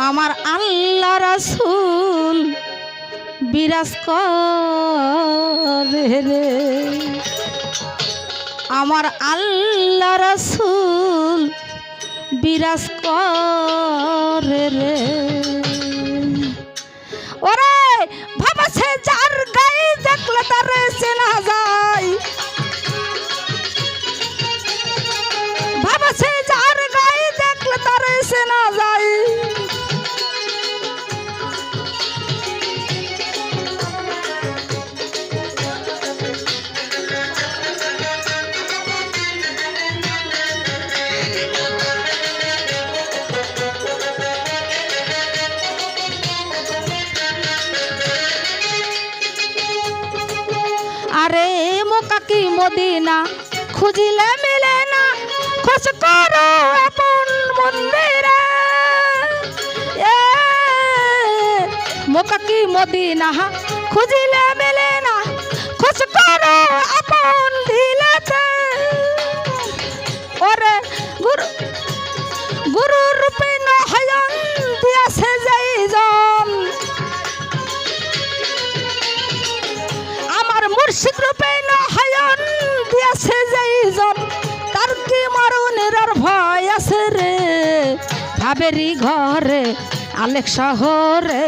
আমার আল্লাহ রাসূল বিরাজ করে রে, আমার আল্লাহ রাসূল বিরাজ করে রে। ওরে ভাবছে যার গায়ে দেখলে তার চেনা যায়, ভাবছে যার গায়ে দেখলে তার চেনা যায়। আরে মক্কা কি মদিনা খুঁজিলে মিলে না, খোঁজ করো আপন মন্দিরে। মক্কা কি মদিনা খুঁজিলে মিলে না, খোঁজ করো আপন দিলেতে। ওরে গুরু গুরু রূপে নয়ন দিয়াছে যাইজন, আমার মুর্শিদ রূপে নয়ন দিয়াছে যাইজন। তার কি মরণের ভয় আছে রে, ভাবেরি ঘরে আলেক শহরে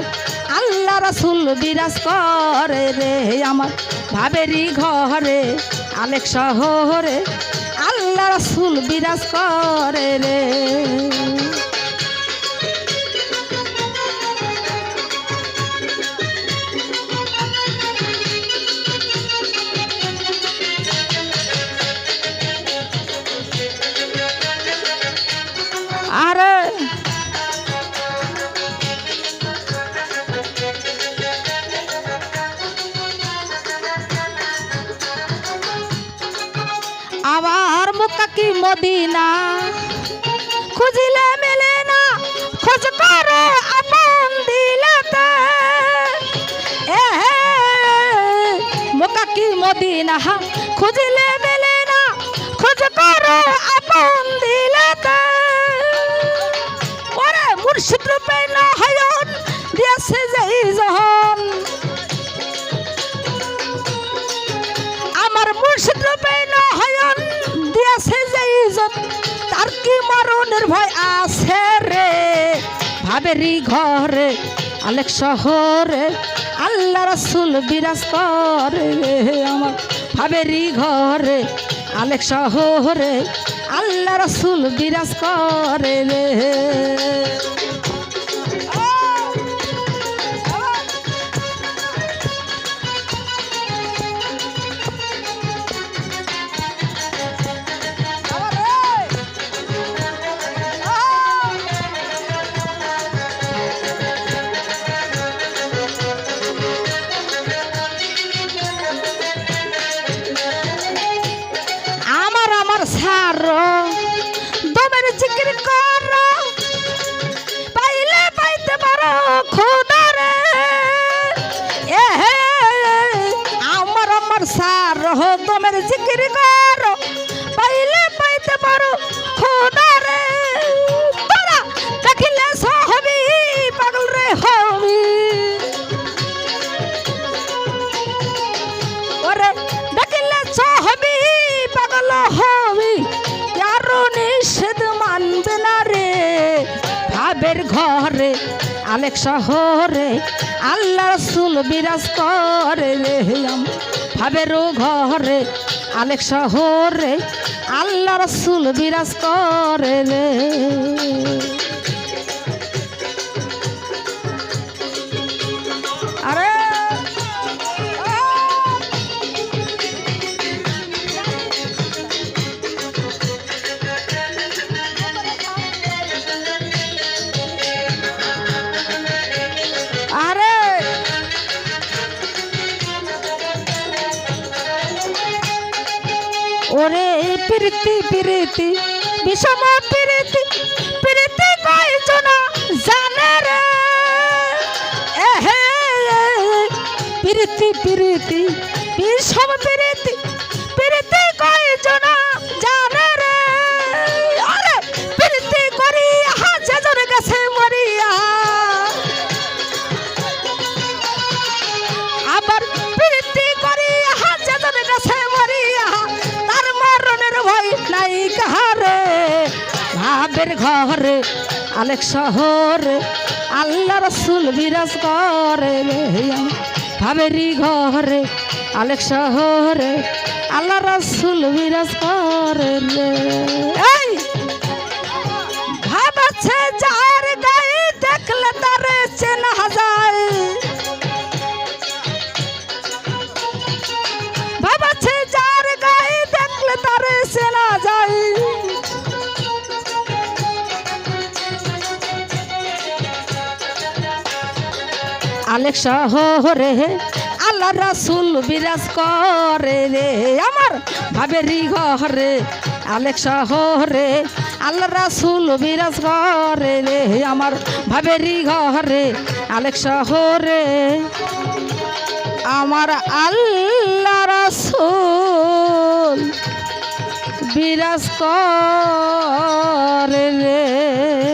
আল্লাহ রাসূল বিরাজ করে রে। আমার ভাবেরি ঘরে আলেক শহরে আল্লাহ রাসূল বিরাজ করে রে। আরে আবার মক্কা কি মদিনা খুঁজিলে মেলে না, খোঁজ করো আপন দিলেতে। মক্কা কি মদিনা খুঁজিলে মেলে না, খোঁজ করো আপন দিলেতে। ওরে মুর্শিদ রূপে নয়ন দিয়াছে যাইজন, আমার মুর্শিদ রূপে নয়ন দিয়াছে যাইজন। তার কি মরণের ভয় আছে রে, ভাবেরি ঘরে আলেক শহরে আল্লাহ রাসূল বিরাজ করে রে। আমার ভাবেরি ঘরে আলেক শহরে আল্লাহ রাসূল বিরাজ করে রে। সারো দমের জিকির করো, পাইলে পাইতে পারো খোদারে। আমার সারো দমের জিকির করো, পাইলে পাইতে পারো খোদারে। তোরা দেখিলে হবি পাগল রে হবি, ওরে দেখিলে হবি পাগল হবি। কারো নিষেধ মানবে না রে, ভাবের ঘরে আলেক শহরে আল্লাহ রাসূল বিরাজ করে রে। ভাবেরও ঘরে আলেক শহরে আল্লাহ রাসূল বিরাজ করে রে। আরে ওরে প্রীতি প্রীতি বিষম প্রীতি, প্রীতি কয়জন জানে রে। প্রীতি প্রীতি বিষম প্রীতি, প্রীতি কয়জন জানে রে। আরে প্রীতি করি যেজন গেছে মরিয়া, ঘরে আলেক শহরে আল্লাহ রসুল বিরাজ করে রে ভাবেরি ঘরে আলেক শহরে আল্লাহ রসুল বিরাজ করে রে এই ভাব আছে যার গায়ে দেখলে তারে চেনা যায় ভাব আছে যার গায়ে দেখলে তারে চেনা যায় আলেক শহরে আল্লাহ রাসূল বিরাজ করে রে আমার ভাবেরি ঘরে আলেক শহরে আল্লাহ রাসূল বিরাজ করে রে আমার ভাবেরি ঘরে আলেক শহরে আমার আল্লাহ রাসূল বিরাজ করে রে